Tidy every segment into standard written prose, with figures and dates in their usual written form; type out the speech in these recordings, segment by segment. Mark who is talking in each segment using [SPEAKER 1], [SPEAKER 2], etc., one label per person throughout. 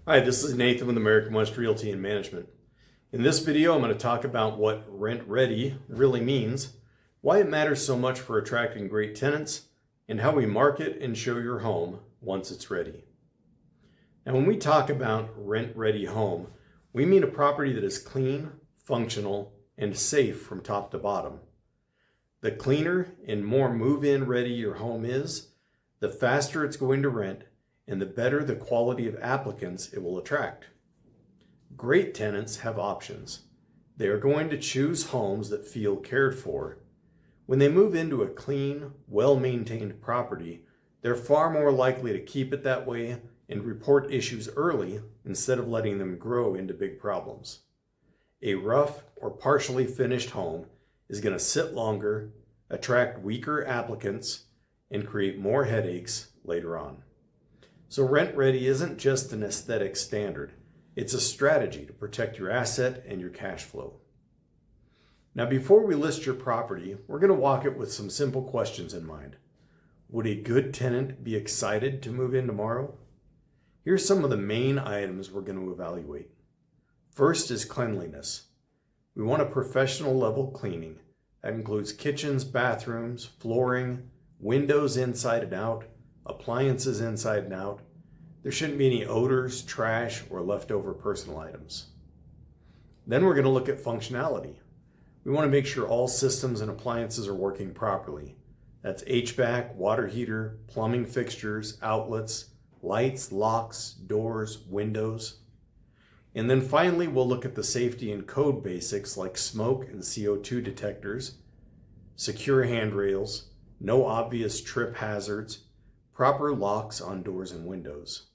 [SPEAKER 1] Hi, this is Nathan with American West Realty and Management. In this video, I'm going to talk about what rent ready really means, why it matters so much for attracting great tenants, and how we market and show your home once it's ready. Now, when we talk about rent ready home, we mean a property that is clean, functional, and safe from top to bottom. The cleaner and more move-in ready your home is, the faster it's going to rent, and the better the quality of applicants it will attract. Great tenants have options. They are going to choose homes that feel cared for. When they move into a clean, well-maintained property, they're far more likely to keep it that way and report issues early instead of letting them grow into big problems. A rough or partially finished home is going to sit longer, attract weaker applicants, and create more headaches later on. So rent ready isn't just an aesthetic standard. It's a strategy to protect your asset and your cash flow. Now, before we list your property, we're going to walk it with some simple questions in mind. Would a good tenant be excited to move in tomorrow? Here's some of the main items we're going to evaluate. First is cleanliness. We want a professional level cleaning. That includes kitchens, bathrooms, flooring, windows inside and out, appliances inside and out. There shouldn't be any odors, trash, or leftover personal items. Then we're going to look at functionality. We want to make sure all systems and appliances are working properly. That's HVAC, water heater, plumbing fixtures, outlets, lights, locks, doors, windows. And then finally, we'll look at the safety and code basics like smoke and CO2 detectors, secure handrails, no obvious trip hazards, proper locks on doors and windows.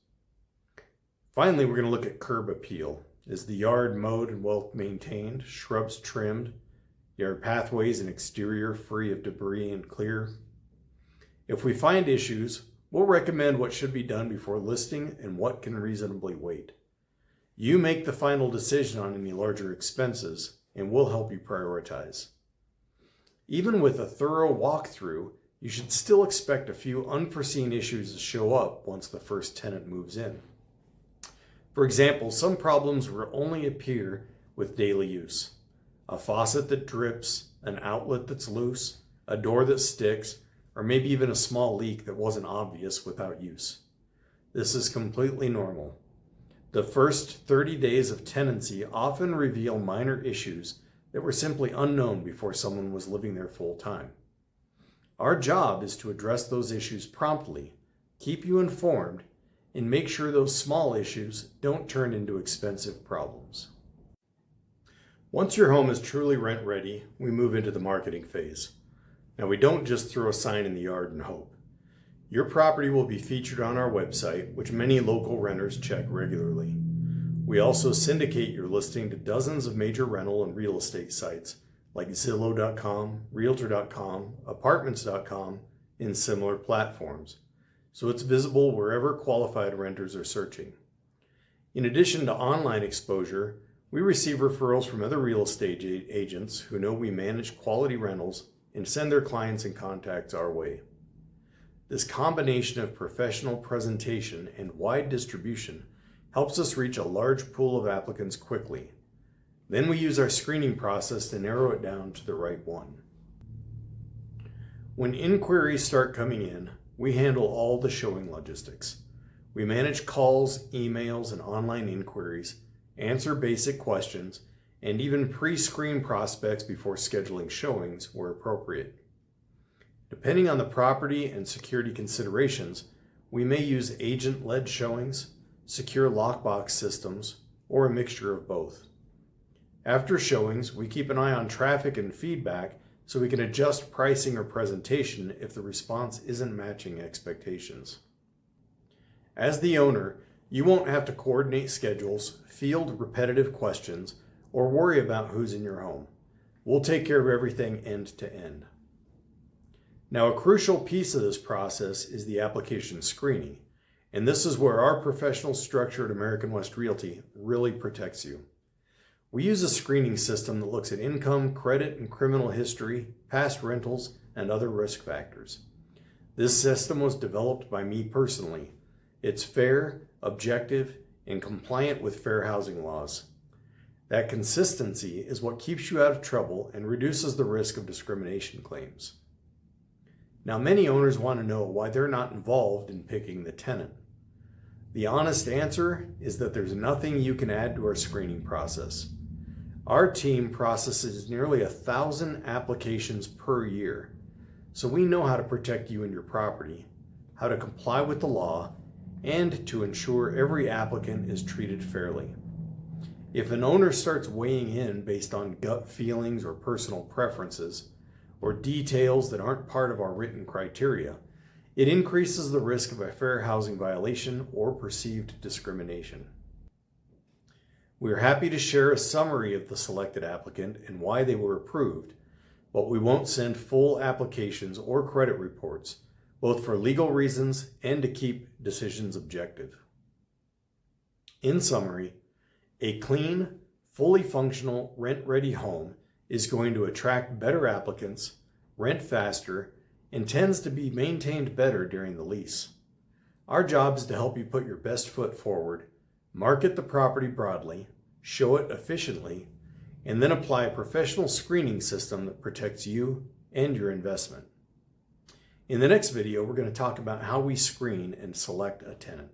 [SPEAKER 1] Finally, we're going to look at curb appeal. Is the yard mowed and well maintained, shrubs trimmed, yard pathways and exterior free of debris and clear? If we find issues, we'll recommend what should be done before listing and what can reasonably wait. You make the final decision on any larger expenses, and we'll help you prioritize. Even with a thorough walkthrough, you should still expect a few unforeseen issues to show up once the first tenant moves in. For example, some problems will only appear with daily use. A faucet that drips, an outlet that's loose, a door that sticks, or maybe even a small leak that wasn't obvious without use. This is completely normal. The first 30 days of tenancy often reveal minor issues that were simply unknown before someone was living there full time. Our job is to address those issues promptly, keep you informed, and make sure those small issues don't turn into expensive problems. Once your home is truly rent ready, we move into the marketing phase. Now, we don't just throw a sign in the yard and hope. Your property will be featured on our website, which many local renters check regularly. We also syndicate your listing to dozens of major rental and real estate sites like Zillow.com, Realtor.com, Apartments.com, and similar platforms, so it's visible wherever qualified renters are searching. In addition to online exposure, we receive referrals from other real estate agents who know we manage quality rentals and send their clients and contacts our way. This combination of professional presentation and wide distribution helps us reach a large pool of applicants quickly. Then we use our screening process to narrow it down to the right one. When inquiries start coming in, we handle all the showing logistics. We manage calls, emails, and online inquiries, answer basic questions, and even pre-screen prospects before scheduling showings where appropriate. Depending on the property and security considerations, we may use agent-led showings, secure lockbox systems, or a mixture of both. After showings, we keep an eye on traffic and feedback so we can adjust pricing or presentation if the response isn't matching expectations. As the owner, you won't have to coordinate schedules, field repetitive questions, or worry about who's in your home. We'll take care of everything end to end. Now, a crucial piece of this process is the application screening, and this is where our professional structure at American West Realty really protects you. We use a screening system that looks at income, credit, and criminal history, past rentals, and other risk factors. This system was developed by me personally. It's fair, objective, and compliant with fair housing laws. That consistency is what keeps you out of trouble and reduces the risk of discrimination claims. Now, many owners want to know why they're not involved in picking the tenant. The honest answer is that there's nothing you can add to our screening process. Our team processes nearly 1,000 applications per year, so we know how to protect you and your property, how to comply with the law, and to ensure every applicant is treated fairly. If an owner starts weighing in based on gut feelings or personal preferences, or details that aren't part of our written criteria, it increases the risk of a fair housing violation or perceived discrimination. We are happy to share a summary of the selected applicant and why they were approved, but we won't send full applications or credit reports, both for legal reasons and to keep decisions objective. In summary, a clean, fully functional, rent-ready home is going to attract better applicants, rent faster, and tends to be maintained better during the lease. Our job is to help you put your best foot forward, market the property broadly, show it efficiently, and then apply a professional screening system that protects you and your investment. In the next video, we're going to talk about how we screen and select a tenant.